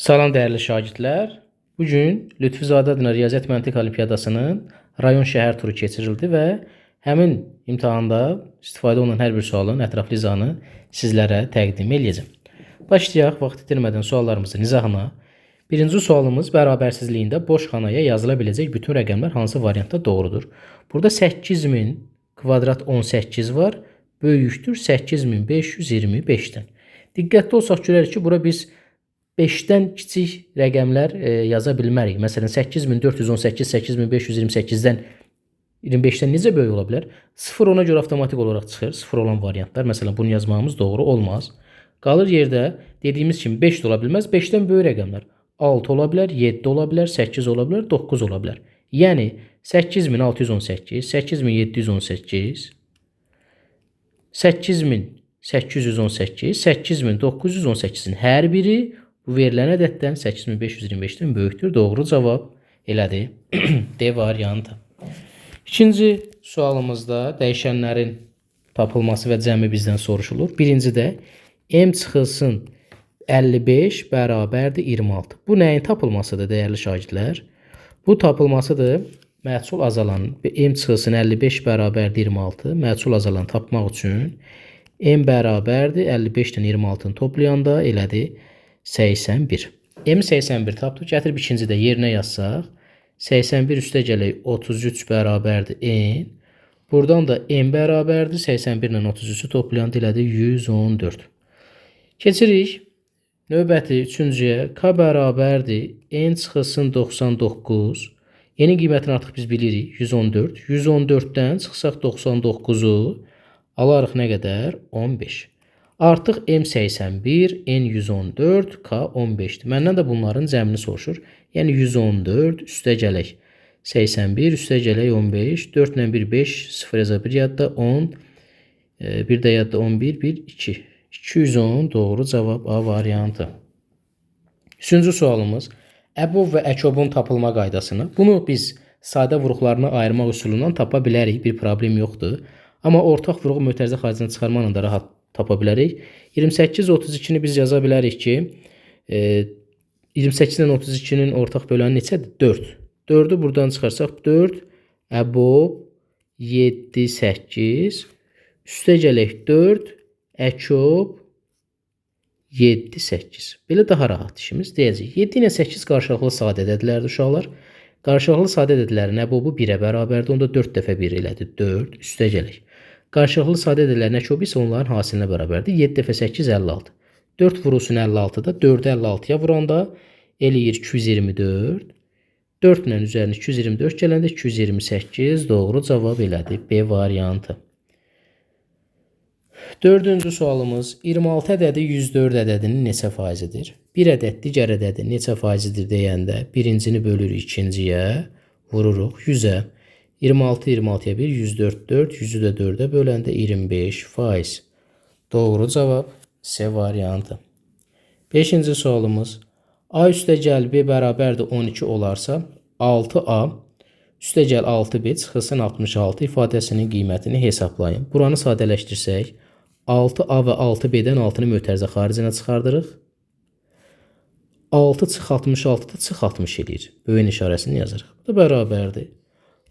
Salam dəyərli şagirdlər. Bu gün Lütfüzadə adına Riyaziyyat Məntiq Olimpiadasının rayon şəhər turu keçirildi və həmin imtahanda istifadə olunan hər bir sualın ətraflı izahını sizlərə təqdim edəcəm. Başlayaq vaxt itirmədən suallarımızın izahına. Birinci sualımız bərabərsizliyində boş xanaya yazıla biləcək bütün rəqəmlər hansı variantda doğrudur? Burada 8000 kvadrat 18 var, böyükdür 8525-dən. Diqqətli olsaq görərik ki, bura biz 5-dən kiçik rəqəmlər yaza bilmərik. Məsələn, 8418, 8528-dən 25-dən necə böyük ola bilər? 0 ona görə avtomatik olaraq çıxır. 0 olan variantlar. Məsələn, bunu yazmağımız doğru olmaz. Qalır yerdə dediyimiz kimi 5 də ola bilməz. 5-dən böyük rəqəmlər 6 ola bilər, 7 ola bilər, 8 ola bilər, 9 ola bilər. Yəni 8618, 8718, 8818, 8918-in hər biri bu verilən ədəddən 8525-dən böyükdür. Doğru cavab elədir. D variantı. İkinci sualımızda dəyişənlərin tapılması və cəmi bizdən soruşulur. Birincidə M çıxılsın 55 bərabərdir 26. Bu nəyin tapılmasıdır dəyərli şagirdlər? Bu tapılmasıdır məhsul azalanın. M çıxılsın 55 bərabərdir 26. Məhsul azalanı tapmaq üçün M bərabərdir 55-dən 26-nı toplayanda elədir 81. M 81 tapdıq. Gətirib ikincidə yerinə yazsaq. 81 üstə gələk 33 bərabərdir N. Buradan da M bərabərdir. 81 ilə 33-ü toplayanda elədir 114. Keçirik. Növbəti üçüncüyə. K bərabərdir. N çıxılsın 99. N'in qiymətini artıq biz bilirik. 114. 114-dən çıxsaq 99-u alarıq nə qədər? 15. Artıq M 81, N 114, K 15-dir. Məndən də bunların cəmini soruşur. Yəni 114 üstə gələk 81 üstə gələk 15. 4 ilə 1 5, 0 yaza 1 yadda 10, 1 də yadda 11, 1 2. 210 doğru cavab A variantı. Üçüncü sualımız əbov və əkobun tapılma qaydasını. Bunu biz sadə vuruqlarını ayırmaq üsulundan tapa bilərik. Bir problem yoxdur. Amma ortaq vuruğu mötərizə xaricində çıxarmaqla da rahat tapa bilərik. 28-32-ni biz yaza bilərik ki, 28-dən 32-nin ortaq böləni neçədir? 4. 4-ü buradan çıxarsaq 4, əbob 7, 8, üstə gələk 4, əkob 7, 8. Belə daha rahat işimiz deyəcək. 7 ilə 8 qarşılıqlı sadə ədədlərdir uşaqlar. Qarşılıqlı sadə ədədlərin əbobu 1-ə bərabərdir. Onda 4 dəfə 1 elədir. 4, üstə gələk. Qarşılıqlı sadə ədədlərin əkobu isə onların hasilinə bərabərdir. 7 dəfə 8, 56. 4 vurulsun 56-da, 4-ü 56-ya vuranda eləyir 224. 4 ilə üzərinə 224 gələndə 228 doğru cavab elədi. B variantı. Dördüncü sualımız 26 ədədi 104 ədədinin neçə faizidir? Bir ədəd digər ədədin neçə faizidir deyəndə birincini bölürük ikinciyə, vururuq 100-ə. 26 26-ya 1, 104 4, 100-ü də 4-ə böləndə 25%. Doğru cavab C variantı. 5-ci sualımız A üstə gəl B bərabərdir 12 olarsa 6A üstə gəl 6B çıxılsın 66 ifadəsinin qiymətini hesablayın. Buranı sadələşdirsək 6A və 6B-dən 6-nı mötərizə xaricinə çıxardırıq. 6 çıx 66-da çıx 60 eləyir. Böyün işarəsini yazırıq. Bu da bərabərdir.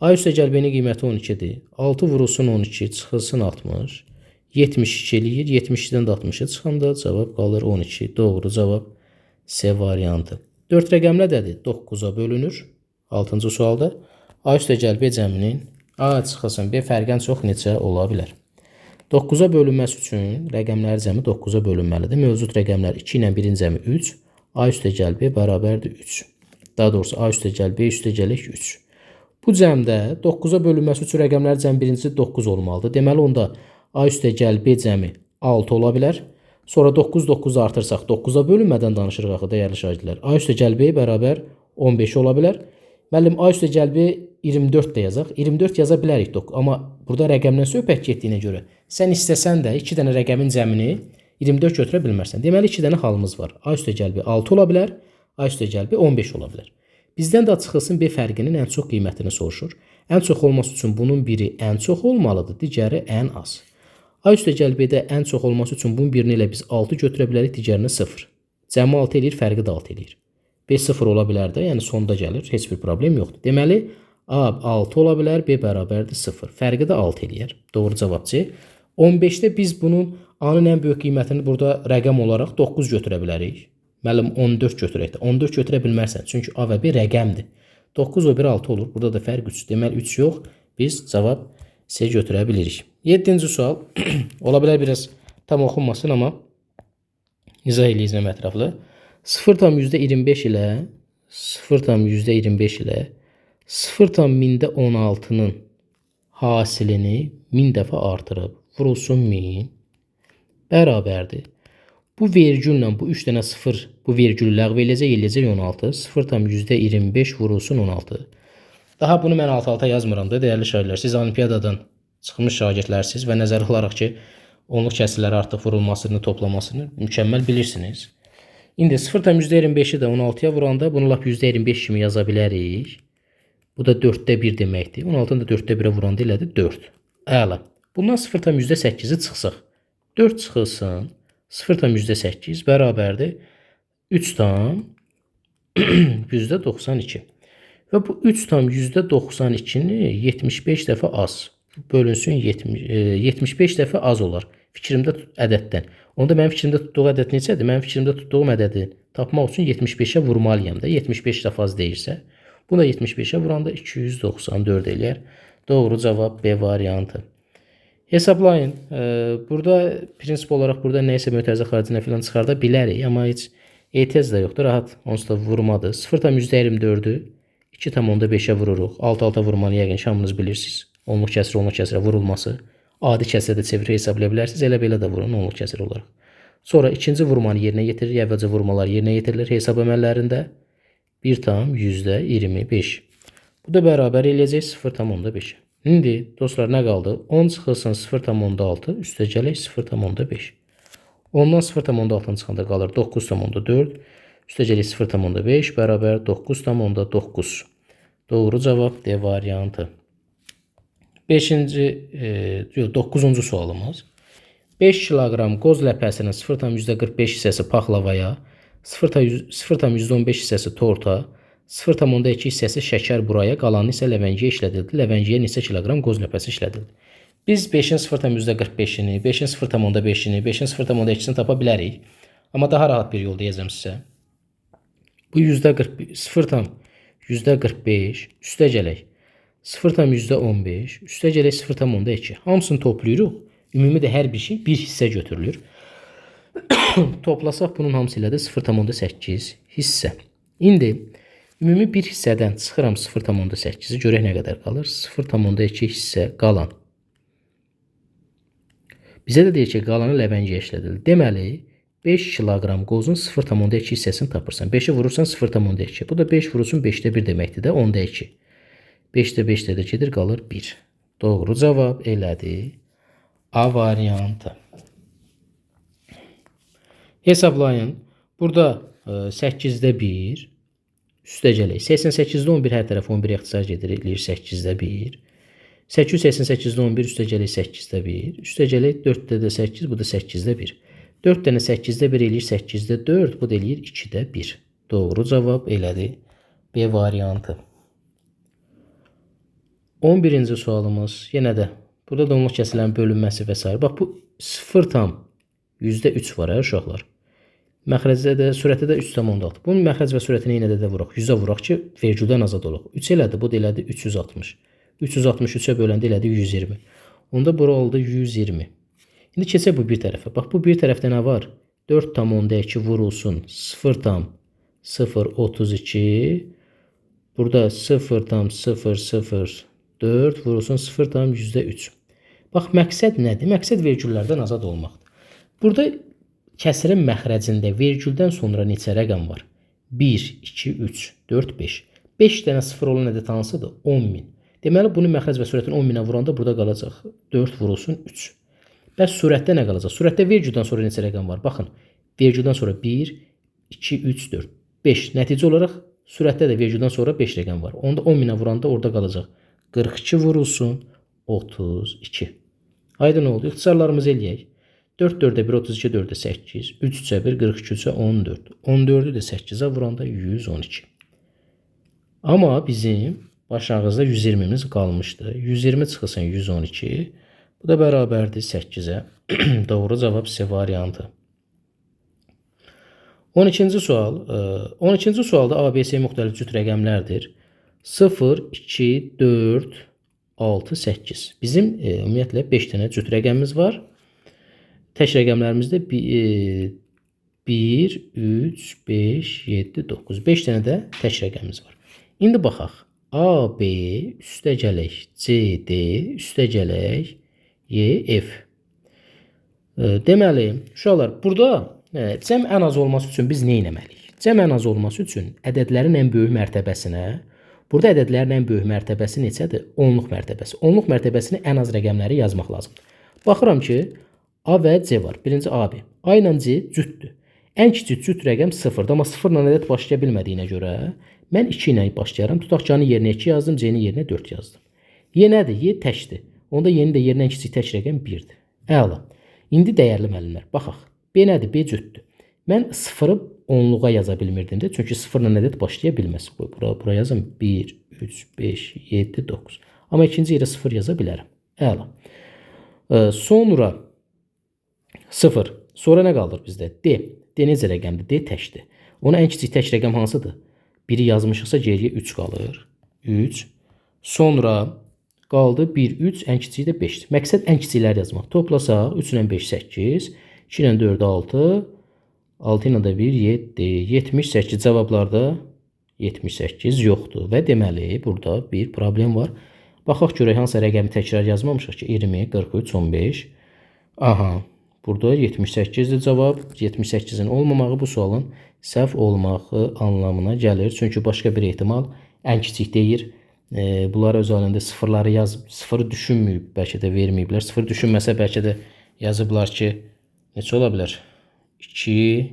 A üstə gəl B-nin qiyməti 12-dir. 6 vurulsun 12, çıxılsın 60. 72 eləyir. 72-dən də 60-a çıxanda cavab qalır 12. Doğru cavab C variantı. 4 rəqəmli ədədi 9-a bölünür. 6-cı sualda A üstə gəl B cəminin A çıxılsın B fərqən çox neçə ola bilər? 9-a bölünməsi üçün rəqəmlər cəmi 9-a bölünməlidir. Mövcud rəqəmlər 2 ilə 1-in cəmi 3. A üstə gəl B bərabərdir 3. Daha doğrusu A üstə gəl B üstə gələk 3. Bu cəmdə 9-a bölünməsi üçün rəqəmlər cəmi birincisi 9 olmalıdır. Deməli onda A üstə gəl B cəmi 6 ola bilər. Sonra 9 9 artırsaq 9-a bölünmədən danışırıq axı dəyərli şagirdlər. A üstə gəl B bərabər 15 ola bilər. Müəllim A üstə gəl B 24 də yazaq. 24 yaza bilərik. Amma burada rəqəmdən söhbət getdiyinə görə sən istəsən də 2 dənə rəqəmin cəmini 24 götürə bilmərsən. Deməli 2 dənə halımız var. A üstə gəl B 6 ola bilər. A üstə gəl B 15 ola bilər. Bizdən də çıxılsın B fərqinin ən çox qiymətini soruşur. Ən çox olması üçün bunun biri ən çox olmalıdır, digəri ən az. A üstə gəl B-də ən çox olması üçün bunun birini ilə biz 6 götürə bilərik, digərini 0. Cəmi 6 eləyir, fərqi də 6 eləyir. B 0 ola bilər də, yəni sonda gəlir, heç bir problem yoxdur. Deməli, A 6 ola bilər, B bərabərdir 0. Fərqi də 6 eləyir. Doğru cavab C. 15-də biz bunun A-nın ən böyük qiymətini burada rəqəm olaraq 9 götürə bilərik. Müəllim 14 götürək də. 14 götürə bilmərsən, çünki A və B rəqəmdir. 9 o biri 6 olur. Burada da fərq 3. Deməli 3 yox. Biz cavab C götürə bilirik. 7-ci sual. Ola bilər biraz tam oxunmasın, amma izah eləyəcəm ətraflı. 0,25 ilə 0,25 ilə 0,16-nın hasilini 1000 dəfə artırıb vurulsun 1000 bərabərdir. Bu vergüllə bu 3 dənə 0 bu vergülü ləğv eləyəcək 16. 0,25 vurulsun 16. Daha bunu mən alt-alta yazmıram da, dəyərli şagirdlər. Siz olimpiyadadan çıxmış şagirdlərsiniz və nəzərə alaraq ki, onluq kəsirləri artıq vurulmasını, toplamasını mükəmməl bilirsiniz. İndi 0,25-i də 16-ya vuranda bunu lap %25 kimi yaza bilərik. Bu da 4-də 1 deməkdir. 16-nı da 4-də 1-ə vuranda elədi 4. Əla. Bundan 0,8-i çıxsaq. 4 çıxılsın. 0,8 bərabərdir 3,92. Və bu 3,92-ni 75 dəfə az bölünsün 75 dəfə az olar. Fikrimdə ədəddən. Onda mənim fikrimdə tutduğu ədəd neçədir? Mənim fikrimdə tutduğum ədədi tapmaq üçün 75-ə vurmalıyam da. 75 dəfə az deyirsə. Buna 75-ə vuranda 294 eləyər. Doğru cavab B variantı. Hesablayın. Burada prinsip olaraq burada nəysə mötərizə xaricinə filan çıxarda bilərik. Amma heç etiraz da yoxdur. Rahat onsuz da vurmadır. 0,24-ü 2,5-ə vururuq. Alt-alta vurmanı yəqin şamınız bilirsiniz. Onluq kəsirə vurulması. Adi kəsirə də çevirə hesablaya bilərsiniz. Elə belə də vurun onluq kəsir olaraq. Sonra ikinci vurmanı yerinə yetirir. Əvvəlcə vurmalar yerinə yetirilir hesab əməllərində. 1,25. Bu da bərabər eləyəcək 0,5. İndi dostlar nə qaldı? 10 çıxılsın 0,6 üstə gələk 0,5. Ondan 0,6-dan çıxanda qalır 9,4. Üstə gələk 0,5 bərabər 9,9. Doğru cavab D variantı. 9-cu sualımız. 5 kiloqram qoz ləpəsinin 0,45 hissəsi paxlavaya, 0,15 hissəsi torta, 0,2 hissəsi şəkər buraya, qalanı isə ləvəngiyə işlədildi. Ləvəngiyə neçə kiloqram qoz ləpəsi işlədildi? Biz 5-in 0,45-ini, 5-in 0,5-ini, 5-in 0,2-sini tapa bilərik. Amma daha rahat bir yol deyəcəm sizə. Bu %45 üstə gələk 0,15 üstə gələk 0,2. Hamısını toplayırıq. Ümumi də hər bir şey bir hissə götürülür. Toplasaq bunun hamısı ilə də 0,8 hissə. İndi ümumi bir hissədən çıxıram 0,8-i görək nə qədər qalır. 0,2 hissə qalan. Bizə də deyir ki, qalanı ləvəngiyə işlədildi. Deməli, 5 kiloqram qozun 0,2 hissəsini tapırsan. 5-i vurursan 0,2. Bu da 5 vurursun 5-də 1 deməkdir də 10-da 2. 5-də 5-də də gedir, qalır 1. Doğru cavab elədi A variantı. Hesablayın. Burada 8-də 1 üstə gələk. 88-də 11 hər tərəf 11 ixtisar gedir, eləyir 8-də 1. 888-də 11 üstə gələk 8-də 1. Üstə gələk 4-də də 8, bu da 8-də 1. 4 dənə 8-də 1 eləyir 8-də 4, bu da eləyir 2-də 1. Doğru cavab elədi B variantı. 11-ci sualımız yenə də burada da onluq kəsilərin bölünməsi və s. Bax bu 0,3 var uşaqlar. Məxrəcdə də, sürətdə də 3,6. Bunun məxrəc və sürətini yenə də vuraq. 100-ə vuraq ki, vergüldən azad olaq. 3 elədi, bu da elədi 360. 363-ə böləndə elədi 120. Onda bura oldu 120. İndi keçək bu bir tərəfə. Bax bu bir tərəfdə nə var? 4,2 vurulsun 0,032. Burada 0,004 vurulsun 0,3. Bax məqsəd nədir? Məqsəd vergüllərdən azad olmaqdır. Burada kəsirin məxrəcində vergüldən sonra neçə rəqəm var? 1, 2, 3, 4, 5. 5 dənə 0 olan ədəd hansıdır? 10.000. Deməli, bunu məxrəc və sürətin 10.000-ə vuranda burada qalacaq 4 vurulsun 3. Bəs surətdə nə qalacaq? Surətdə vergüldən sonra neçə rəqəm var? Baxın, vergüldən sonra 1, 2, 3, 4, 5. Nəticə olaraq surətdə də vergüldən sonra 5 rəqəm var. Onda 10.000-ə vuranda orada qalacaq 42 vurulsun 32. Aydın oldu. İxtisarlarımızı eləyək. 4 4-ə 1 32, 4-ə 8, 3 3-ə 1 42, 3-ə 14. 14-ü də 8-ə vuranda 112. Amma bizim başlanğıcda 120'miz qalmışdı. 120 çıxılsın 112. Bu da bərabərdir 8-ə. Doğru cavab C variantı. 12-ci sual. 12-ci sualda ABC müxtəlif cüt rəqəmlərdir. 0, 2, 4, 6, 8. Bizim ümumiyyətlə 5 dənə cüt rəqəmimiz var. Tək rəqəmlərimizdə 1, 3, 5, 7, 9. 5 dənə də tək rəqəmimiz var. İndi baxaq. AB üstəgələk CD üstəgələk YF. Deməli, uşaqlar, burada cəm ən az olması üçün biz nə etməliyik? Cəm ən az olması üçün ədədlərin ən böyük mərtəbəsinə, burada ədədlərin ən böyük mərtəbəsi neçədir? Onluq mərtəbəsi. Onluq mərtəbəsini ən az rəqəmləri yazmaq lazımdır. Baxıram ki, A və C var. Birinci AB. A ilə C cütdür. Ən kiçik cüt rəqəm 0-dır, amma 0 ilə ədəd başlaya bilmədiyinə görə mən 2 ilə başlayaram. Tutaq ki, A-nın yerinə 2 yazdım, C-nin yerinə 4 yazdım. Y nədir? Y təkdir. Onda Y-nin də yerinə ən kiçik tək rəqəm 1-dir. Əla. İndi dəyərli müəllimlər, baxaq. B nədir? B cütdür. Mən 0-ı onluğa yaza bilmirdim də, çünki 0 ilə ədəd başlaya bilməz. Bura yazım 1, 3, 5, 7, 9. Amma ikinci yerə 0 yaza bilərəm. Əla. Sonra 0. Sonra nə qalır bizdə? D. D necə rəqəmdir? D təkdir. Ona ən kiçik tək rəqəm hansıdır? 1-i yazmışıqsa geriyə 3 qalır. 3. Sonra qaldı 1, 3, ən kiçiyi də 5-dir. Məqsəd ən kiçikləri yazmaq. Toplasaq 3 ilə 5, 8, 2 ilə 4, 6, 6 ilə də 1, 7, 78. Cavablarda 78 yoxdur. Və deməli, burada bir problem var. Baxaq görək hansı rəqəmi təkrar yazmamışıq ki, 20, 43, 15. Aha, burada 78-dir cavab. 78-in olmamağı bu sualın səhv olmağı anlamına gəlir. Çünki başqa bir ehtimal ən kiçik deyir. Bunlar öz halında sıfırları yazıb, sıfırı düşünməyib, bəlkə də verməyiblər. Sıfır düşünməsə bəlkə də yazıblar ki, neçə ola bilər? 2,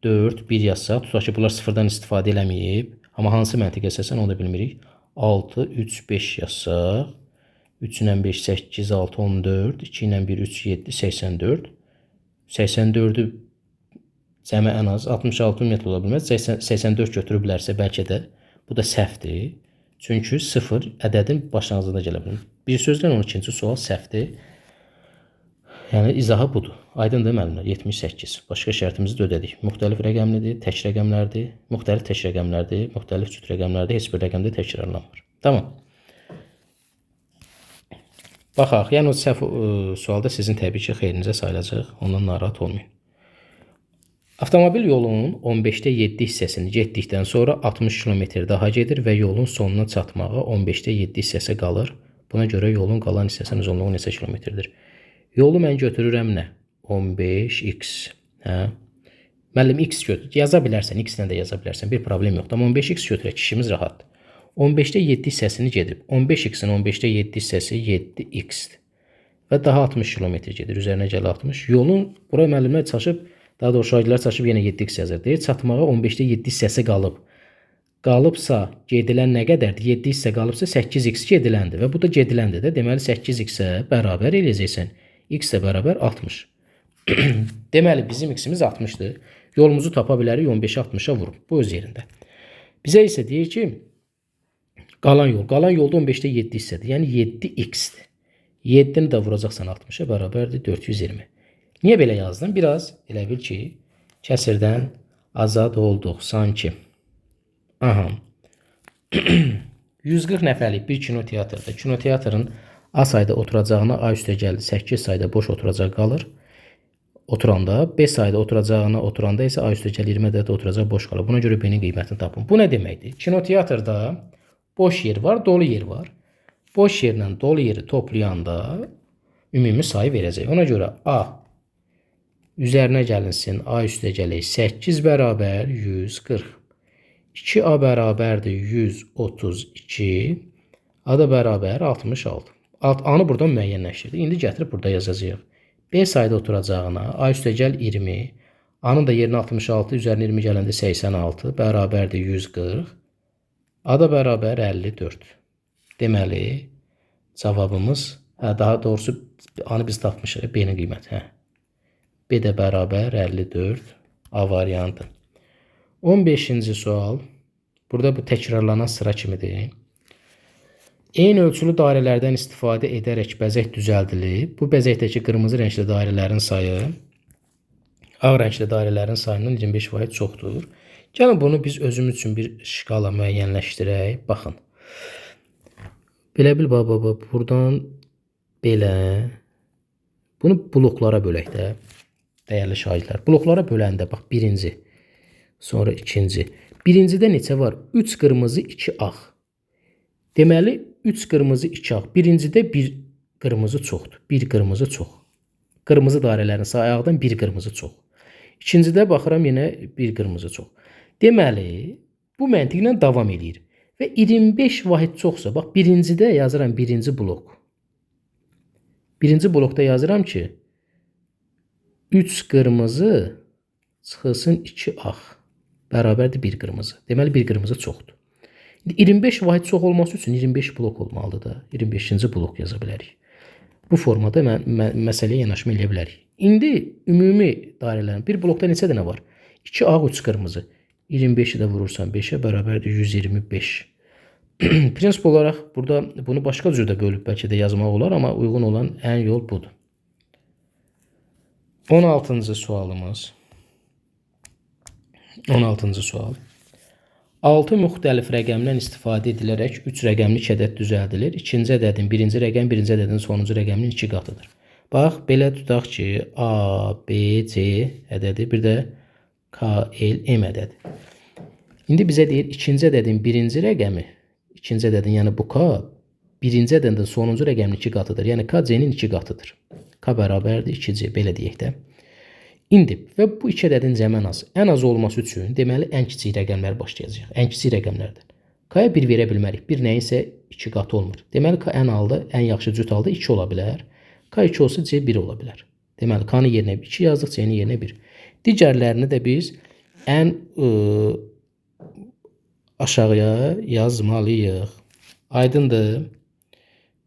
4, 1 yazsaq, tutaq ki, bunlar sıfırdan istifadə eləməyib. Amma hansı məntiq əsasən onu da bilmirik. 6, 3, 5 yazsaq, 3 ilə 5, 8, 6, 14, 2 ilə 1, 3, 7, 84. 84'ü cəmi ən az 66 ümumiyyətlə ola bilməz. 84 götürüblərsə bəlkə də bu da səhvdir. Çünki 0 ədədin başlanğıcında gələ bilər. Bir sözlə 12-ci sual səhvdir. Yəni izahı budur. Aydındır müəllimlər? 78. Başqa şərtimizi də ödədik. Müxtəlif rəqəmlidir, tək rəqəmlərdir, müxtəlif tək rəqəmlərdir, müxtəlif cüt rəqəmlərdir, heç bir rəqəmdə təkrarlanmır. Tamam. Baxaq, yəni o səhv sualda sizin təbii ki, xeyrinizə sayılacaq. Ondan narahat olmayın. Avtomobil yolunun 15'te 7 hissəsini getdikdən sonra 60 km daha gedir və yolun sonuna çatmağa 15'te 7 hissəsi qalır. Buna görə yolun qalan hissəsinin uzunluğu neçə kilometrdir? Yolu mən götürürəm nə? 15x. Hə? Müəllim x götür. Yaza bilərsən, x ilə də yaza bilərsən. Bir problem yoxdur. Amma 15x götürək, işimiz rahatdır. 15'te 7 hissəsini gedib. 15x'in 15'te 7 hissəsi 7x'dir. Və daha 60 km gedir. Üzərinə gəl 60. Yolun, bura müəllimlər çaşıb, daha doğrusu şagirdlər çaşıb yenə 7x yazır. Deyir, çatmağa 15'te 7 hissəsi qalıb. Qalıbsa gedilən nə qədərdir? 7 hissə qalıbsa 8x gediləndir. Və bu da gediləndir də. Deməli 8x-ə bərabər eləyəcəksən. X də bərabər 60. Deməli bizim x-imiz 60-dır. Yolumuzu tapa bilərik 15-ə 60-a vurub. Bu öz yerində. Bizə isə deyir ki, qalan yol. Qalan yolda 15'te 7 hissədir. Yəni 7x-dir. 7-ni də vuracaqsan 60-a bərabərdir 420. Niyə belə yazdım? Biraz elə bil ki, kəsirdən azad olduq sanki. Aha. 140 nəfərlik bir kinoteatrda kinoteatrın A sayda oturacağına A üstə gəldi 8 sayda boş oturacaq qalır. Oturanda B sayda oturacağına oturanda isə A üstə gəl 20 ədəd oturacaq boş qalır. Buna görə B-nin qiymətini tapın. Bu nə deməkdir? Kinoteatrda boş yer var, dolu yer var. Boş yerlə dolu yeri toplayanda ümumi sayı verəcək. Ona görə A üzərinə gəlinsin. A üstə gələk 8 bərabər 140. 2A bərabərdir 132. A da bərabər 66. A-nı buradan müəyyənləşdirdik. İndi gətirib burada yazacağıq. B sayda oturacağına A üstə gəl 20. A-nın da yerinə 66, üzərinə 20 gələndə 86 bərabərdir 140. A da bərabər 54. Deməli, cavabımız, daha doğrusu A-nı biz tapmışıq, B-nin qiyməti. B də bərabər 54. A variantı. 15-ci sual. Burada bu təkrarlanan sıra kimidir. Eyni ölçülü dairələrdən istifadə edərək bəzək düzəldilir. Bu bəzəkdəki qırmızı rəngli dairələrin sayı ağ rəngli dairələrin sayından 25% çoxdur. Gəlin bunu biz özümüz üçün bir şkala müəyyənləşdirək. Baxın. Belə bil baba buradan belə bunu bloklara bölək də. Dəyərli şagirdlər. Bloklara böləndə bax birinci, sonra ikinci. Birincidə neçə var? 3 qırmızı, 2 ağ. Deməli 3 qırmızı, 2 ağ. Birincidə 1 qırmızı çoxdur. 1 qırmızı çox. Qırmızı dairələrin sayı ağdan 1 qırmızı çox. İkincidə baxıram yenə 1 qırmızı çox. Deməli bu məntiqlə davam eləyir. Və 25 vahid çoxsa, bax birincidə yazıram birinci blok. Birinci blokda yazıram ki 3 qırmızı çıxılsın 2 ağ. Bərabərdir 1 qırmızı. Deməli 1 qırmızı çoxdur. 25 vahid çox olması üçün 25 blok olmalıdır da. 25-ci blok yaza bilərik. Bu formada məsələyə yanaşma eləyə bilərik. İndi ümumi dairələrin bir blokda neçə dənə var? 2 ağ, 3 qırmızı. 25-i də vurursan 5-ə bərabərdir 125. Prinsip olaraq burada bunu başqa cürdə bölüb bəlkə də yazmaq olar, amma uyğun olan ən yol budur. 16-cı sualımız. 16-cı sual. 6 müxtəlif rəqəmdən istifadə edilərək 3 rəqəmlik ədəd düzəldilir. İkinci ədədin birinci rəqəm, birinci ədədin sonuncu rəqəminin 2 qatıdır. Bax, belə tutaq ki, A, B, C ədədi, bir də K, L, M ədədi. İndi bizə deyir, ikinci ədədin birinci rəqəmi, ikinci ədədin, yəni bu K, birinci ədədin sonuncu rəqəminin 2 qatıdır. Yəni K, C-nin 2 qatıdır. K bərabərdir 2C, belə deyək də. İndi və bu iki ədədin cəmi ən az. Ən az olması üçün deməli ən kiçik rəqəmlər başlayacaq. Ən kiçik rəqəmlərdən. K-ya 1 verə bilmərik. 1 nəyinsə 2 qatı olmur. Deməli K ən halda, ən yaxşı cüt halda 2 ola bilər. K 2 olsa C 1 ola bilər. Deməli K-nın yerinə 2 yazdıq, C-nin yerinə 1. Digərlərini də biz ən aşağıya yazmalıyıq. Aydındır.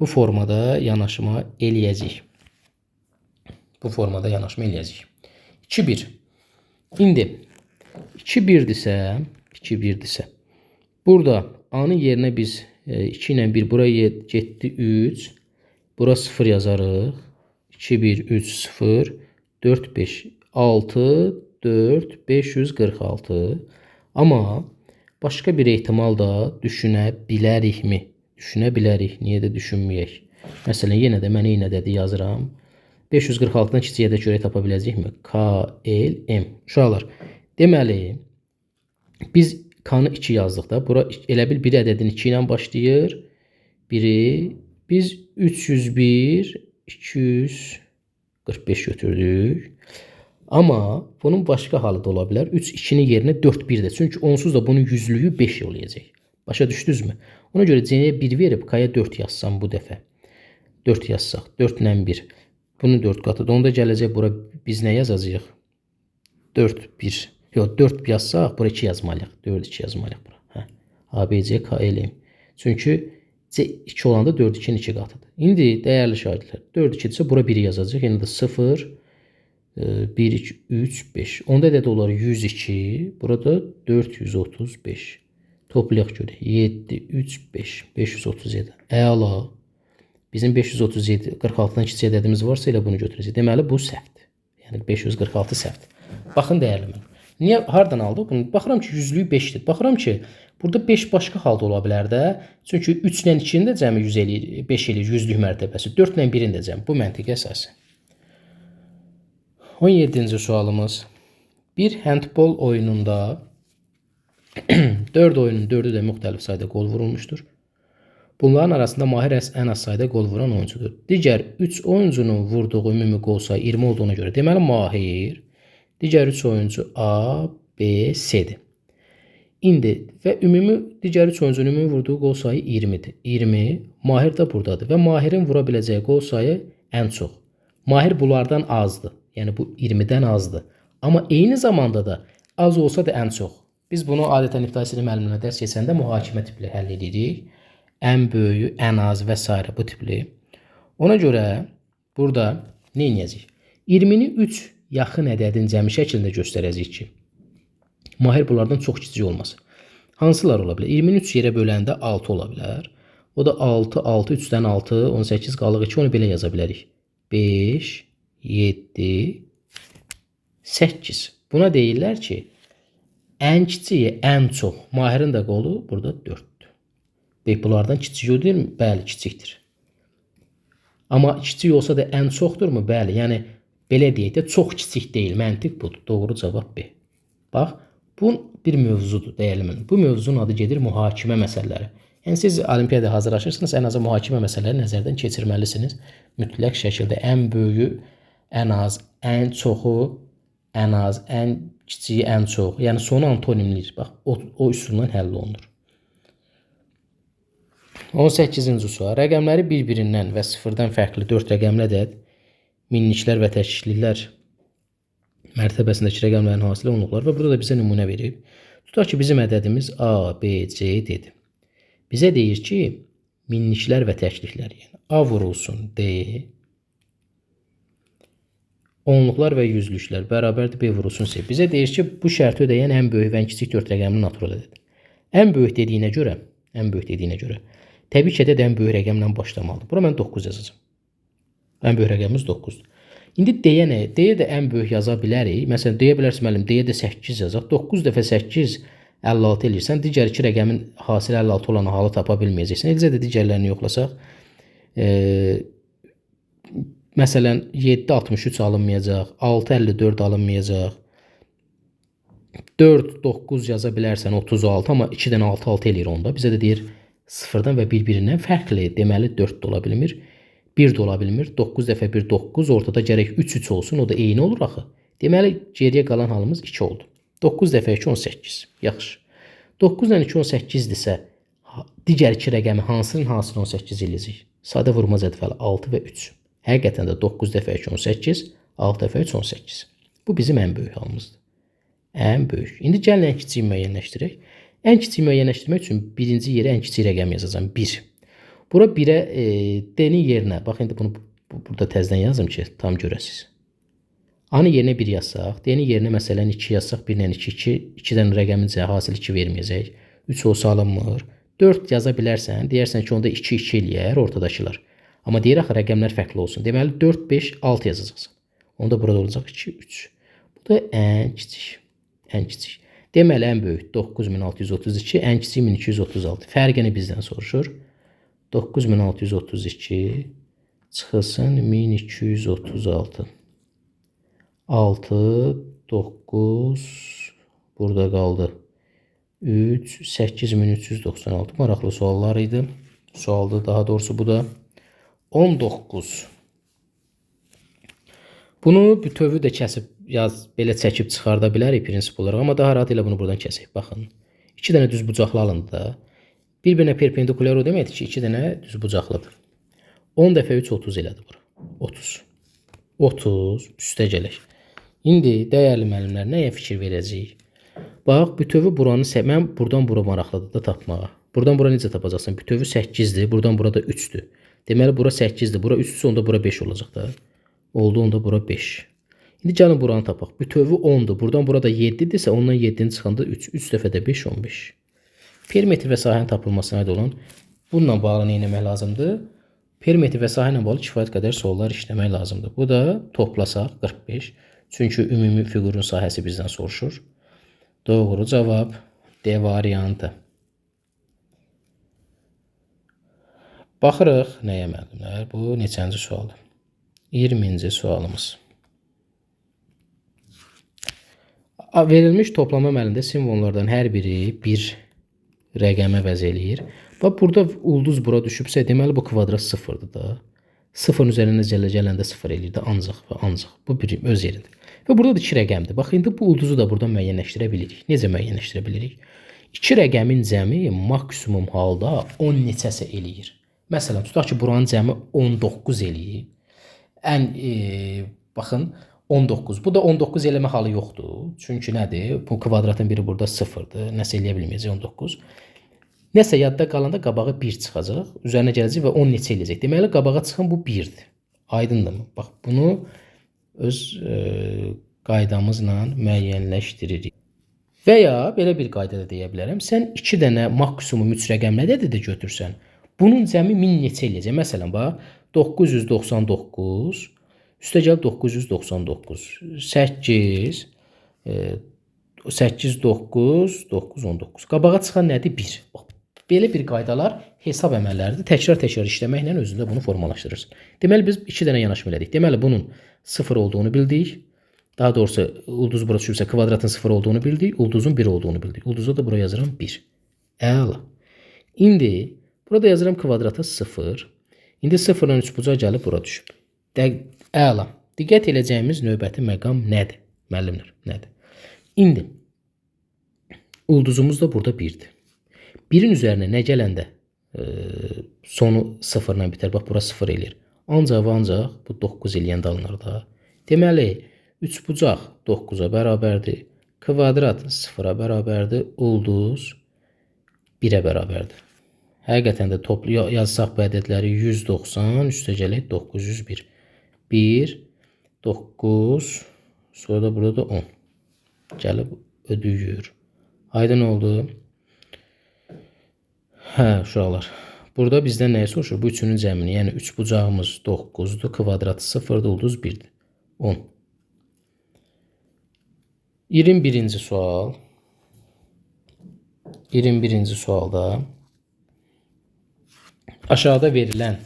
Bu formada yanaşma eləyəcəyik. Bu formada yanaşma eləyəcəyik. 2-1. İndi 2-1'dirsə, 2-1'dirsə, burada A-nın yerinə biz 2 ilə 1 buraya getdi 3. Bura 0 yazarıq. 2-1, 3, 0, 4, 5, 6, 4, 546. Amma başqa bir ehtimal da düşünə bilərikmi? Düşünə bilərik. Niyə də düşünməyək? Məsələn, yenə də mən eyni ədədi yazıram. 546-dan kiçik ədəd görə tapa biləcəkmi? K, L, M. Uşaqlar, deməli, biz K-nı 2 yazdıq da. Bura elə bil bir ədədin 2 ilə başlayır. Biri, biz 301, 245 götürdük. Amma bunun başqa halı da ola bilər. 3, 2-nin yerinə 4, 1-dir. Çünki onsuz da bunun yüzlüyü 5 olacaq. Başa düşdünüzmü? Ona görə C-yə 1 verib K-ya 4 yazsam bu dəfə. 4 yazsaq, 4 ilə 1. Bunun 4 qatıdır. Onda gələcək bura biz nə yazacağıq? 4, 1. Yox, 4 yazsaq, bura 2 yazmalıyıq. 4, 2 yazmalıyıq bura. Hə. A, B, C, K, L, M. Çünki C 2 olanda 4, 2-nin 2 qatıdır. İndi dəyərli şagirdlər, 4, 2-dirsə bura 1 yazacaq. Yəni də 0, 1, 2, 3, 5. Onda ədəd olar 102. Burada 435. Toplayaq görək. 7, 3, 5. 537. Əla. Bizim 537, 46-dan kiçik ədədimiz varsa elə bunu götürəcək. Deməli, bu səhvdir. Yəni 546 səhvdir. Baxın dəyərli mən. Niyə, hardan aldıq? Baxıram ki, yüzlüyü 5-dir. Baxıram ki, burada 5 başqa halda ola bilər də. Çünki 3 ilə 2-nin də cəmi 100 eləyir, 5 eləyir, yüzlük mərtəbəsi. 4 ilə 1-in də cəmi. Bu məntiqə əsasən. 17-ci sualımız. Bir handbol oyununda 4 oyunun 4'ü də müxtəlif sayda qol vurulmuşdur. Bunların arasında Mahir ən az sayda qol vuran oyuncudur. Digər 3 oyuncunun vurduğu ümumi qol sayı 20 olduğuna görə. Deməli, Mahir, digər 3 oyuncu A, B, C-dir. İndi və digər 3 oyuncunun ümumi vurduğu qol sayı 20-dir. 20, Mahir də buradadır və Mahirin vura biləcəyi qol sayı ən çox. Mahir bunlardan azdır. Yəni bu 20-dən azdır. Amma eyni zamanda da az olsa da ən çox. Biz bunu adətən ibtidai müəllimlə dərs keçəndə mühakimə tipli həll edirik. Ən böyüyü, ən az və s. bu tipli. Ona görə burada nə edəcəyik? 20-ni 3 yaxın ədədin cəmi şəklində göstərəcəyik ki, mahir bunlardan çox kiçik olmasın. Hansılar ola bilər? 23 yerə böləndə 6 ola bilər. O da 6, 6, 3-dən 6, 18 qalıq 2, onu belə yaza bilərik. 5, 7, 8. Buna deyirlər ki, ən kiçiyi ən çox. Mahirin də qolu burada 4-dür. Bunlardan kiçik yoxdur, bəli, kiçikdir. Amma kiçik olsa da ən çoxdurmu? Bəli, yəni belə deyək də çox kiçik deyil. Məntiq budur. Doğru cavab B. Bax, bu bir mövzudur, dəyərli müəllim. Bu mövzunun adı gedir mühakimə məsələləri. Yəni siz olimpiyada hazırlaşırsınız, ən azı mühakimə məsələləri nəzərdən keçirməlisiniz. Mütləq şəkildə ən böyüyü, ən az, ən çoxu, ən az, ən kiçiyi, ən çox. Yəni sonu antonimliyir. Bax, o üsulla həll olunur. 18-ci sual. Rəqəmləri bir-birindən və sıfırdan fərqli 4 rəqəmli ədəd, minliklər və təkliklər mərtəbəsindəki rəqəmlərin hasili onluqlar və burada da bizə nümunə verib. Tutaq ki, bizim ədədimiz A, B, C dedi. Bizə deyir ki, minliklər və təkliklər, yəni A vurulsun D, onluqlar və yüzlüklər bərabərdir B vurulsun C. Bizə deyir ki, bu şərti ödəyən ən böyük və ən kiçik 4 rəqəminin natural ədədidir. Ən böyük dediyinə görə, təbii ki, ədəd ən böyük rəqəmlə başlamalıdır. Bura mən 9 yazacağım. Ən böyük rəqəmimiz 9-dur. İndi D-yə nə? D-yə də ən böyük yaza bilərik. Məsələn, deyə bilərsiniz müəllim, D-yə də 8 yazaq. 9 dəfə 8 56 eləyirsən. Digər iki rəqəmin hasili 56 olan halı tapa bilməyəcəksən. Eləcə də digərlərini yoxlasaq, məsələn, 7 63 alınmayacaq, 6 54 alınmayacaq. 4 9 yaza bilərsən 36, amma 2-dən 6 6 eləyir onda. Bizə də deyir 0-dan və bir-birindən fərqli. Deməli 4 də ola bilmir. 1 də ola bilmir. 9 dəfə 1 9, ortada gərək 3 3 olsun. O da eyni olur axı. Deməli geriyə qalan halımız 2 oldu. 9 dəfə 2 18. Yaxşı. 9 ilə 2 18-dirsə, digər iki rəqəmi hansının hasını 18 eləyəcək? Sadə vurma cədvəli 6 və 3. Həqiqətən də 9 dəfə 2 18, 6 dəfə 3 18. Bu bizim ən böyük halımızdır. Ən böyük. İndi gəlin ən kiçiyi müəyyənləşdirək. Ən kiçiyi müəyyənləşdirmək üçün birinci yerə ən kiçik rəqəm yazacağam. 1. Bura 1-ə D-nin yerinə, bax indi bunu burada təzədən yazım ki, tam görəsiniz. A-nın yerinə 1 yazsaq, D-nin yerinə məsələn 2 yazsaq, 1 ilə 2, 2, 2-dən rəqəmin hasil 2 verməyəcək. 3 olsa alınmır. 4 yaza bilərsən, deyərsən ki, onda 2 2 eləyər ortadakılar. Amma deyir axı rəqəmlər fərqli olsun. Deməli 4 5 6 yazacaqsan. Onda burada olacaq 2 3. Bu da ən kiçik. Ən kiçik. Deməli ən böyük 9632, ən kiçik 1236. Fərqini bizdən soruşur. 9632 çıxılsın 1236. 6, 9, burada qaldı. 3, 8396. Maraqlı suallar idi. Sualdı daha doğrusu bu da. 19. Bunu bütövi də kəsib belə çəkib çıxarda bilərik prinsip olaraq. Amma daha rahat elə bunu buradan kəsik. Baxın. 2 dənə düz bucaqlı alındı da. Bir-birinə perpendikulyar o deməkdir ki, 2 dənə düz bucaqlıdır. 10 dəfə 3 30 elədi bura. 30. 30 üstə gələk. İndi dəyərli müəllimlər nəyə fikir verəcəyik? Bax, bütövi buranı mən buradan bura maraqlıdır da tapmağa. Buradan bura necə tapacaqsan? Bütövi 8-dir, buradan bura da 3-dür. Deməli bura 8-dir, bura 3-dürsə onda bura 5 olacaq da. Oldu onda bura 5. İndi gəlin buranı tapaq. Bütövi 10-dur, buradan burada 7-dirsə ondan 7-nin çıxanda 3. 3 dəfə də 5 15. Perimetr və sahənin tapılmasına aid olan bununla bağlı nə etmək lazımdır? Perimetr və sahə ilə bağlı kifayət qədər suallar işləmək lazımdır. Bu da toplasaq 45. Çünki ümumi fiqurun sahəsi bizdən soruşur. Doğru cavab D variantı. Baxırıq nəyə müəllimlər? Bu neçənci sualdır? 20-ci sualımız. Verilmiş toplama əməlində simvollardan hər biri bir rəqəmə vəz eləyir. Və burada ulduz bura düşübsə, deməli bu kvadrat 0-dır da. 0-ın üzərində gələndə 0 eləyir də ancaq və ancaq. Bu bir öz yerində. Və burada da 2 rəqəmdir. Bax, indi bu ulduzu da buradan müəyyənləşdirə bilirik. Necə müəyyənləşdirə bilirik? 2 rəqəmin cəmi maksimum halda 10 neçəsə eləyir. Məsələn, tutaq ki, buranın cəmi 19 eləyir. Baxın, 19. Bu da 19 eləmə halı yoxdur. Çünki nədir? Bu kvadratın biri burada 0-dır. Nəsə eləyə bilməyəcək 19. Nəsə yadda qalanda qabağa 1 çıxacaq. Üzərinə gələcək və 10 neçə eləyəcək. Deməli, qabağa çıxan bu 1-dir. Aydındırmı? Bax, bunu öz qaydamızla müəyyənləşdiririk. Və ya belə bir qayda da deyə bilərəm. Sən 2 dənə maksimum 3 rəqəmləri də götürsən, bunun cəmi 1000 neçə eləyəcək? Məsələn, bax 999 üstəgəl 999 8 8 9 9 19. Qabağa çıxan nədir? 1. Bax, belə bir qaydalar hesab əməlləridir. Təkrar-təkrar işləməklə özündə bunu formalaşdırırsan. Deməli biz 2 dənə yanaşma elədik. Deməli bunun 0 olduğunu bildik. Daha doğrusu ulduz bura düşürsə kvadratın 0 olduğunu bildik. Ulduzun 1 olduğunu bildik. Ulduza da buraya yazıram 1. Əla. İndi burada yazıram kvadrata 0. İndi 0-dan 3 bucağı gəlib bura düşüb. Əla. Diqqət edəcəyimiz növbəti məqam nədir? Müəllimlər, nədir? İndi ulduzumuz da burada 1'dir. 1'in üzərinə nə gələndə sonu 0-la bitər. Bax, bura 0 eləyir. Ancaq və ancaq bu 9 eləyəndə alınır da. Deməli, 3 bucaq 9'a bərabərdir. Kvadrat 0'a bərabərdir. Ulduz 1'ə bərabərdir. Həqiqətən də toplu yazsaq bu ədədləri 190 üstəgələk 901. 1, 9, sonra da burada da 10. Gəlib ödüyür. Aydın oldu. Hə, uşaqlar. Burada bizdən nəyi soruşur? Bu üçünün cəmini. Yəni 3 bucağımız 9'dur. Kvadratı 0'dır. Ulduz 1'dir. 10. 21-ci sual. 21-ci sualda aşağıda verilən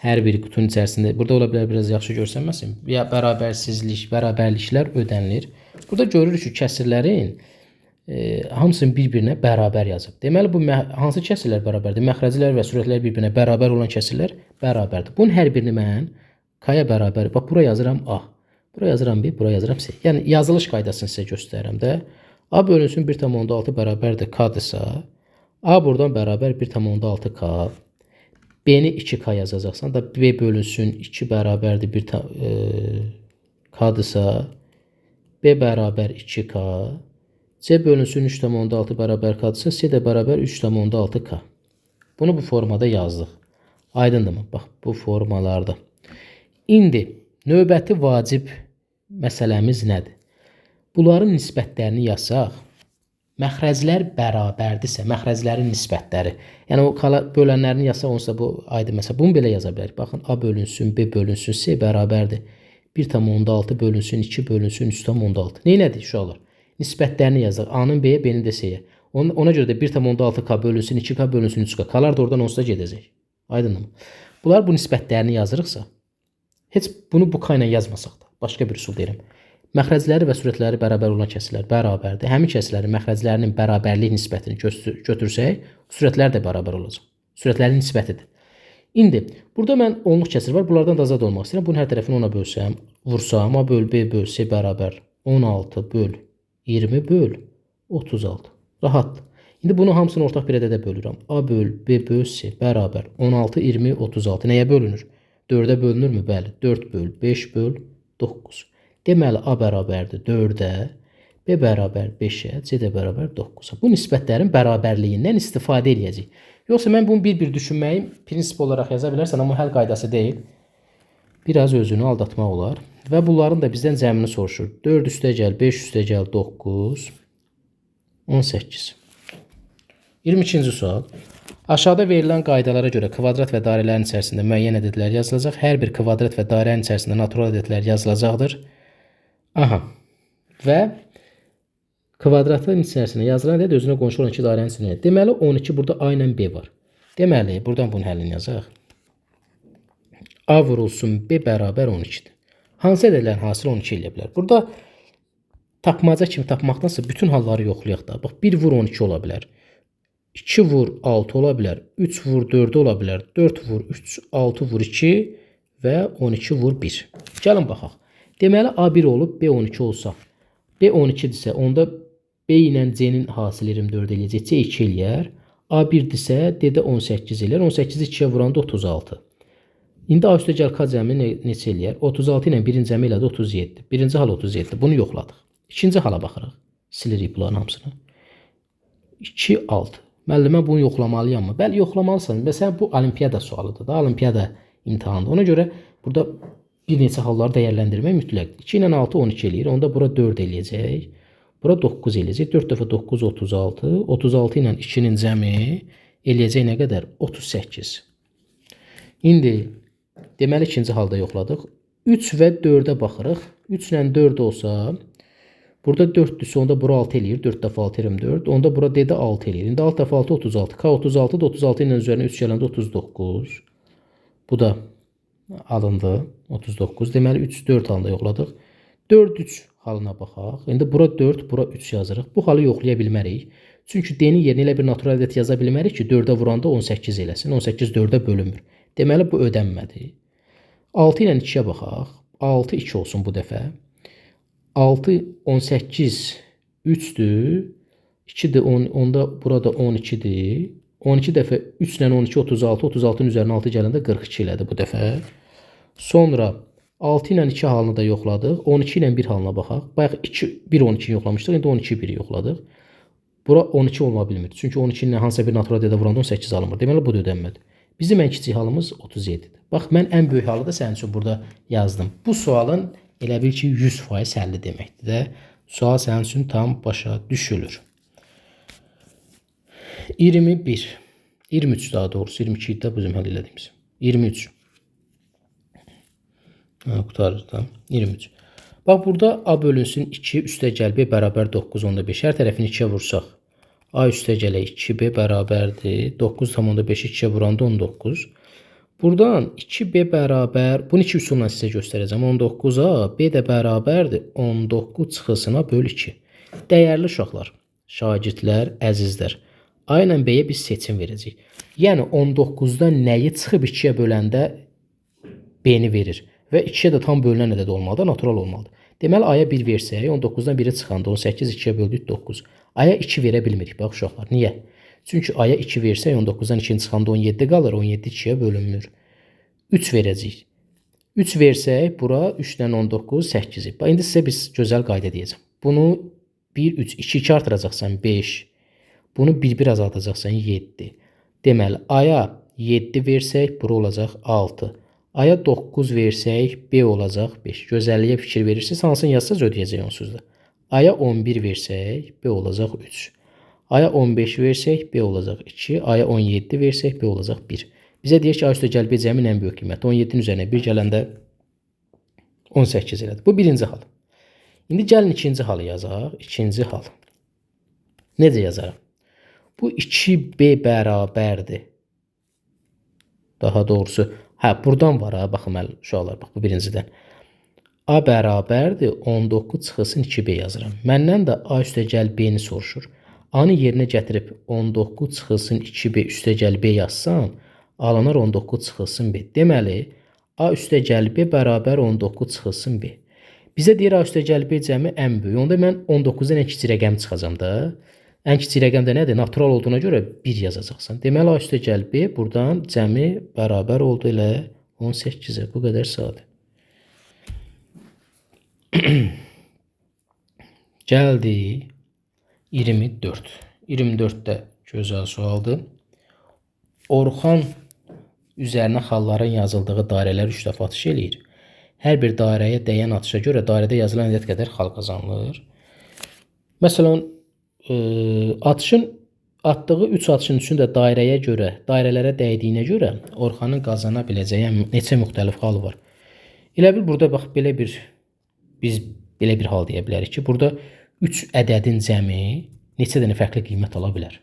hər bir qutunun içərisində, burada ola bilər biraz yaxşı görsənməsin, ya bərabərliklər ödənilir. Burada görürük ki, kəsirlərin hamısını bir-birinə bərabər yazıb. Deməli, bu hansı kəsirlər bərabərdir? Məxrəclər və sürətlər bir-birinə bərabər olan kəsirlər bərabərdir. Bunun hər birini mən K-ya bərabər, bax, bura yazıram A. Bura yazıram B, bura yazıram C. Yəni, yazılış qaydasını sizə göstərirəm də. A bölünsün 1,6 bərabərdir K-dırsa, A buradan bərabər 1,6 K. B-ni 2K yazacaqsan da B bölünsün 2 bərabərdir K-dırsa, B bərabər 2K. C bölünsün 3,6 bərabər K-dırsa, C də bərabər 3,6 K. Bunu bu formada yazdıq. Aydındırmı? Bax, bu formalarda. İndi növbəti vacib məsələmiz nədir? Bunların nisbətlərini yazsaq, məxrəclər bərabərdirsə, məxrəclərin nisbətləri, yəni o bölənlərini yazsaq, onsa bu aydın məsələ. Bunu belə yaza bilərik. Baxın, A bölünsün, B bölünsün, C bərabərdir 1,6 bölünsün, 2 bölünsün, 3,6. Neynədir uşaqlar? Nisbətlərini yazaq. A-nın B-yə, B-nin də C-yə. Ona görə də 1,6K bölünsün, 2K bölünsün, 3K. Kalar da oradan onsuz da gedəcək. Aydınmı? Bunlar bu nisbətlərini yazırıqsa, heç bunu bu K ilə yazmasaq da, başqa bir üsul deyirəm. Məxrəcləri və sürətləri bərabər olan kəsirlər bərabərdir. Həmin kəsirlərin məxrəclərinin bərabərlik nisbətini götürsək, sürətlər də bərabər olacaq. Sürətlərin nisbətidir. İndi burada mən onluq kəsir var. Bunlardan da azad olmaq istəyirəm. Bunun hər tərəfini 10-a bölsəm, vursam, A böl B böl C bərabər 16 böl 20 böl 36. Rahatdır. İndi bunu hamısını ortaq bir ədədə bölürəm. A böl B böl C bərabər 16, 20, 36. Nəyə bölünür? 4-ə bölünürmü? Bəli. 4 böl 5 böl 9. Deməli, A bərabərdir 4-ə, B bərabər 5-ə, C də bərabər 9-a. Bu nisbətlərin bərabərliyindən istifadə edəcəyik. Yoxsa mən bunu bir-bir düşünməyim, prinsip olaraq yaza bilərsən, amma həll qaydası deyil. Biraz özünü aldatmaq olar. Və bunların da bizdən cəmini soruşur. 4 üstəgəl, 5 üstəgəl, 9, 18. 22-ci sual. Aşağıda verilən qaydalara görə kvadrat və dairələrin içərisində müəyyən ədədlər yazılacaq. Hər bir kvadrat və dairənin içərisində natural ədədlər yazılacaqdır. Aha. Və kvadratın içərisində yazılan ədəd özünə qonşu olan 2 dairənin içində. Deməli 12 burada A ilə B var. Deməli buradan bunun həllini yazaq. A vurulsun B bərabər 12-dir. Hansı ədədlərin hasili 12 eləyə bilər? Burada tapmaca kimi tapmaqdansa bütün halları yoxlayaq da. Bax 1 vur 12 ola bilər. 2 vur 6 ola bilər. 3 vur 4 ola bilər. 4 vur 3, 6 vur 2 və 12 vur 1. Gəlin baxaq. Deməli A1 olub B12 olsa, B12-dirsə, onda B ilə C-nin hasili 24 eləyəcək, C 2 eləyər. A1-dirsə, D-də 18 eləyər. 18-i 2-yə vuranda 36. İndi A üstə gəl K cəmi neçə eləyər? 36 ilə 1-in cəmi elədi 37. Birinci hal 37. Bunu yoxladıq. İkinci hala baxırıq. Silirik bunların hamısını. 2, 6. Müəllimə bunu yoxlamalıyam mı? Bəli, yoxlamalısan. Məsələn, bu olimpiyada sualıdır da, olimpiyada imtahanıdır. Ona görə burada bir neçə halları dəyərləndirmək mütləqdir. 2 ilə 6 12 eləyir. Onda bura 4 eləyəcək. Bura 9 eləyəcək. 4 dəfə 9 36. 36 ilə 2-nin cəmi eləyəcək nə qədər? 38. İndi deməli ikinci halda yoxladıq. 3 və 4-ə baxırıq. 3 ilə 4 olsa, burada 4-dürsə, onda bura 6 eləyir. 4 dəfə 6 24. Onda bura D-də 6 eləyir. İndi 6 dəfə 6 36. K 36 da 36 ilə üzərinə 3 gələndə 39. Bu da alındı. 39. Deməli 3 4 halında yoxladıq. 4 3 halına baxaq. İndi bura 4, bura 3 yazırıq. Bu halı yoxlaya bilmərik. Çünki D-nin yerinə elə bir natural ədəd yaza bilmərik ki, 4-ə vuranda 18 eləsin. 18 4-ə bölünmür. Deməli bu ödənmədi. 6 ilə 2-yə baxaq. 6 2 olsun bu dəfə. 6 18 3-dür. 2-dir 10, onda burada 12-dir. 12 dəfə 3 ilə 12 36, 36-nın üzərinə 6 gələndə 42 elədi bu dəfə. Sonra 6 ilə 2 halını da yoxladıq. 12 ilə 1 halına baxaq. Bayaq 2 1 12 yoxlamışdıq. İndi 12 1 yoxladıq. Bura 12 olma bilmir. Çünki 12 ilə hansısa bir natural ədədə vuranda 18 alınmır. Deməli bu da ödənmədi. Bizim ən kiçik halımız 37-dir. Bax mən ən böyük halı da sənin üçün burada yazdım. Bu sualın elə bil ki 100% həlli deməkdir də. Sual sənin üçün tam başa düşülür. 21. 23 daha doğrusu 22 idi də bizim həll elədiyimiz. 23. Qutarız da. 23. Bax burada A bölünsün 2 üstə gəl B bərabər 9 onda 5. Hər tərəfini 2-yə vursaq. A üstə gələk 2B bərabərdir. 9,5 2-yə vuranda 19. Buradan 2B bərabər, bunu 2 üsulla sizə göstərəcəm. 19-a B də bərabərdir. 19 çıxısına böl 2. Dəyərli uşaqlar, şagirdlər, əzizlər. A ilə B-yə biz seçim verəcəyik. Yəni 19-dan nəyi çıxıb 2-yə böləndə B-ni verir. Və 2-yə də tam bölünən ədəd olmalıdır, natural olmalıdır. Deməli, A-ya 1 versək, 19-dan 1-i çıxanda 18 2-yə böldük 9. A-ya 2 verə bilmirik, bax uşaqlar. Niyə? Çünki A-ya 2 versək, 19-dan 2-ni çıxanda 17 qalır, 17 2-yə bölünmür. 3 verəcəyik. 3 versək, bura 3-dən 19, 8-i. İndi sizə biz gözəl qayda deyəcəm. Bunu 1, 3, 2, 2 artıracaqsan 5. Bunu 1 azaldacaqsan 7. Deməli, A-ya 7 versək, bura olacaq 6. A-ya 9 versək, B olacaq 5. Gözəlliyə fikir verirsiniz, hansını yazsaz ödəyəcək onsuz da. A-ya 11 versək, B olacaq 3. A-ya 15 versək, B olacaq 2. A-ya 17 versək, B olacaq 1. Bizə deyir ki, A üstə gəl B cəmin ən böyük qiyməti. 17-nin üzərinə 1 gələndə 18 elədi. Bu birinci hal. İndi gəlin ikinci halı yazaq. İkinci hal. Necə yazarım? Bu 2B bərabərdir. Daha doğrusu, buradan var ha, baxın mənim uşaqlar, bax bu birincidən. A bərabərdir, 19 çıxılsın 2B yazıram. Məndən də A üstə gəl B-ni soruşur. A-nı yerinə gətirib 19 çıxılsın 2B üstə gəl B yazsam, alınar 19 çıxılsın B. Deməli, A üstə gəl B bərabər 19 çıxılsın B. Bizə deyir A üstə gəl B cəmi ən böyük. Onda mən 19-dan ən kiçik rəqəm çıxacam da. Ən kiçik rəqəm də nədir? Natural olduğuna görə 1 yazacaqsan. Deməli, A üstə gəl B buradan cəmi bərabər oldu elə 18-ə. Bu qədər sadə. Gəldi 24. 24-də gözəl sualdır. Orxan üzərinə xalların yazıldığı dairələr 3 dəfə atış eləyir. Hər bir dairəyə dəyən atışa görə dairədə yazılan ədəd qədər xal qazanılır. Məsələn, atdığı 3 atışın üçündə dairəyə görə, dairələrə dəydiyinə görə Orxanın qazana biləcəyi neçə müxtəlif hal var. Elə bil burada bax biz belə bir hal deyə bilərik ki, burada 3 ədədin cəmi neçə dənə fərqli qiymət ala bilər.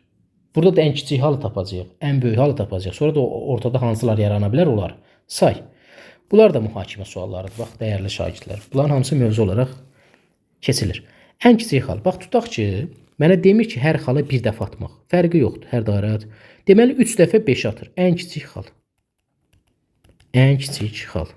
Burada da ən kiçik halı tapacağıq, ən böyük halı tapacağıq. Sonra da ortada hansılar yarana bilər olar. Say. Bunlar da mühakimə suallarıdır. Bax, dəyərli şagirdlər. Bunların hamısı mövzu olaraq keçilir. Ən kiçik hal. Bax, tutaq ki, mənə demir ki, hər xalı bir dəfə atmaq. Fərqi yoxdur, hər dairə at. Deməli, 3 dəfə 5 atır. Ən kiçik hal. Ən kiçik hal.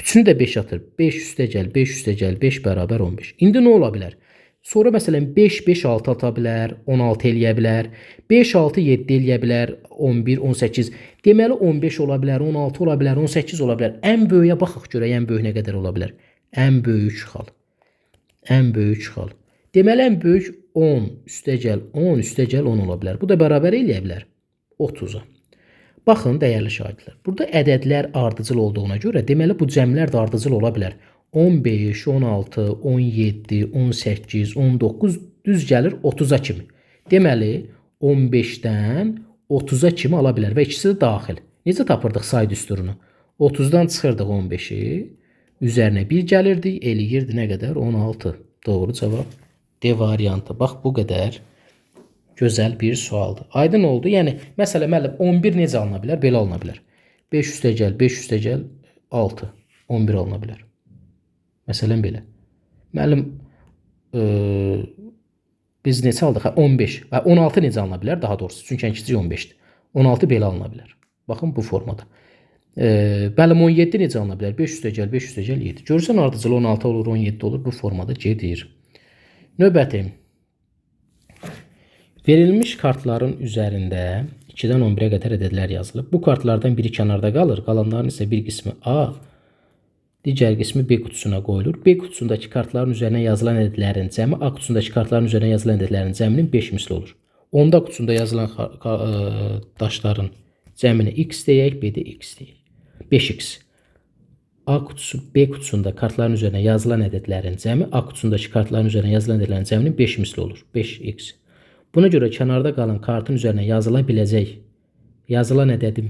3-ünü də 5 atır. 5 üstə gəl, 5 üstə gəl, 5 bərabər 15. İndi nə ola bilər? Sonra məsələn 5, 5, 6 ata bilər, 16 eləyə bilər, 5, 6, 7 eləyə bilər, 11, 18. Deməli 15 ola bilər, 16 ola bilər, 18 ola bilər. Ən böyüyə baxaq görək, ən böyük nə qədər ola bilər? Ən böyük xal. Ən böyük xal. Deməli ən böyük 10 üstə gəl, 10 üstə gəl 10 ola bilər. Bu da bərabər eləyə bilər 30-a. Baxın, dəyərli şagirdlər. Burada ədədlər ardıcıl olduğuna görə, deməli bu cəmlər də ardıcıl ola bilər. 15, 16, 17, 18, 19 düz gəlir 30-a kimi. Deməli 15-dən 30-a kimi ala bilər və ikisi də daxil. Necə tapırdıq say düsturunu? 30-dan çıxırdıq 15-i, üzərinə 1 gəlirdi, eləyirdi nə qədər? 16. Doğru cavab D variantı. Bax, bu qədər gözəl bir sualdır. Aydın oldu. Yəni, məsələ müəllim 11 necə alına bilər? Belə alına bilər. 5 üstə gəl, 5 üstə gəl, 6. 11 alına bilər. Məsələn belə. Müəllim, biz neçə aldıq? 15. 16 necə alına bilər? Daha doğrusu. Çünki ən kiçik 15-dir. 16 belə alına bilər. Baxın, bu formada. Müəllim, 17 necə alına bilər? 5 üstə gəl, 5 üstə gəl, 7. Görürsən, ardıcıl 16 olur, 17 olur. Bu formada gedir. Növbəti. Verilmiş kartların üzərində 2-dən 11-ə qədər ədədlər yazılıb. Bu kartlardan biri kənarda qalır. Qalanların isə bir qismi A, digər qismi B qutusuna qoyulur. B qutusundakı kartların üzərinə yazılan ədədlərin cəmi A qutusundakı kartların üzərinə yazılan ədədlərin cəminin 5 misli olur. Onda qutusunda yazılan daşların cəmini x deyək, B-də x deyək. 5x. A qutusu, B qutusunda kartların üzərinə yazılan ədədlərin cəmi A qutusundakı kartların üzərinə yazılan ədədlərin cəminin 5 misli olur. 5x. Buna görə kənarda qalan kartın üzərinə yazılan ədədin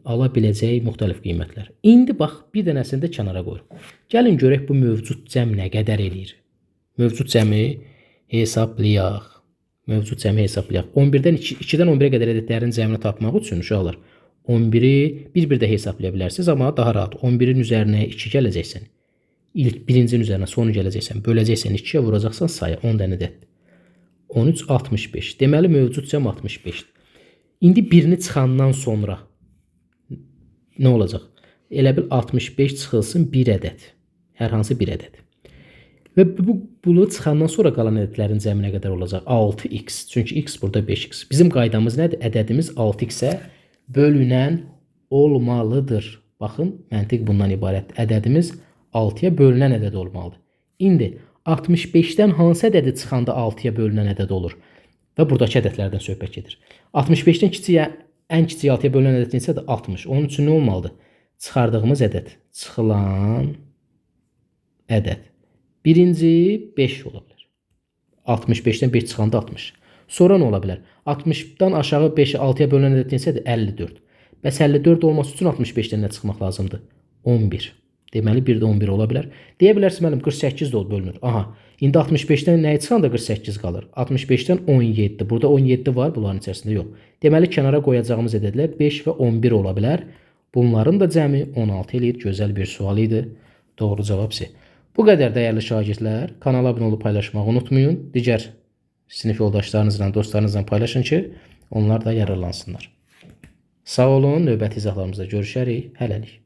ala biləcəyi müxtəlif qiymətlər. İndi bax, bir dənəsində kənara qoyuruq. Gəlin görək bu mövcud cəm nə qədər eləyir. Mövcud cəmi hesablayaq. 11-dən 2-dən 11-ə qədər ədədlərin cəmini tapmaq üçün uşaqlar 11-i bir-bir də hesablaya bilərsiniz, amma daha rahat. 11-in üzərinə 2 gələcəksən. İlk birincinin üzərinə sonu gələcəksən. Böləcəksən 2-yə, vuracaqsan sayı 10 dənə ədəddir. 13, 65. Deməli, mövcud cəm 65-dir. İndi birini çıxandan sonra nə olacaq? Elə bil 65 çıxılsın 1 ədəd. Hər hansı bir ədəd. Və bunu çıxandan sonra qalan ədədlərin cəmi nə qədər olacaq? 6x. Çünki x burada 5x. Bizim qaydamız nədir? Ədədimiz 6x-ə bölünən olmalıdır. Baxın, məntiq bundan ibarətdir. Ədədimiz 6-ya bölünən ədəd olmalıdır. İndi 65-dən hansı ədədi çıxanda 6-ya bölünən ədəd olur? Və buradakı ədədlərdən söhbət gedir. 65-dən kiçiyə, ən kiçik 6-ya bölünən ədəd neçədir? 60. Onun üçün nə olmalıdır? Çıxardığımız ədəd, çıxılan ədəd. Birinci 5 ola bilər. 65-dən 5 çıxanda 60. Sonra nə ola bilər? 60-dan aşağı 5-i 6-ya bölünən ədəd neçədir? 54. Bəs 54 olması üçün 65-dən nə çıxmaq lazımdır? 11. Deməli, bir də 11 ola bilər. Deyə bilərsiniz, müəllim, 48 də bölünür. Aha, indi 65-dən nəyə çıxanda 48 qalır? 65-dən 17. Burada 17 var, bunların içərisində yox. Deməli, kənara qoyacağımız ədədlər 5 və 11 ola bilər. Bunların da cəmi 16 eləyir. Gözəl bir sual idi. Doğru cavab C. Bu qədər dəyərli şagirdlər. Kanala abunə olub paylaşmağı unutmayın. Digər sinif yoldaşlarınızla, dostlarınızla paylaşın ki, onlar da yararlansınlar. Sağ olun. Növbəti izahlarımızda görüşərik. Hələlik.